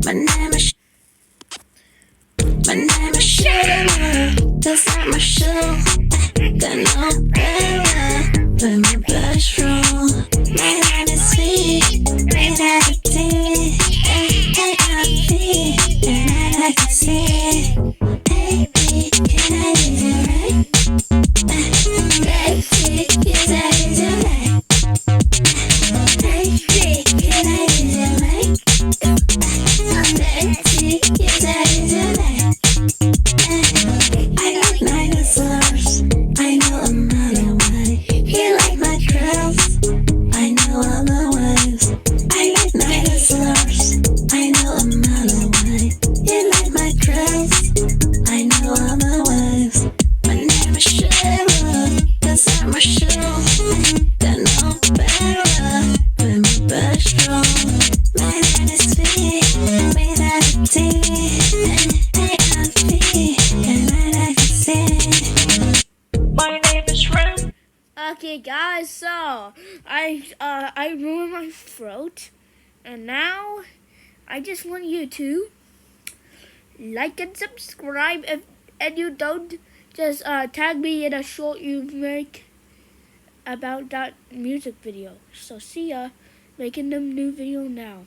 My name is Sugar. Cause I'm a show. Got no better than my best friend. My name is sweet. Made out of tea. A-A-I-P. And I like to see. Baby, can I use it right? Baby, yes, I use it right. Baby, can I use it right? Baby, yes, I use it right. I like dinosaurs. I know another way. You like my curls. I know all the ways. I like dinosaurs. I know another way. You like my curls. I know all the ways. My name is Sugar. Cause I'm a show. Got no better than my best friend. My name is sweet. Made out of tea. A-I-P. And I like to sing. My name is Ren. Okay, guys, so I ruined my throat, and now I just want you to like and subscribe. If and you don't, just tag me in a short you make about that music video. So see ya, making them new video now.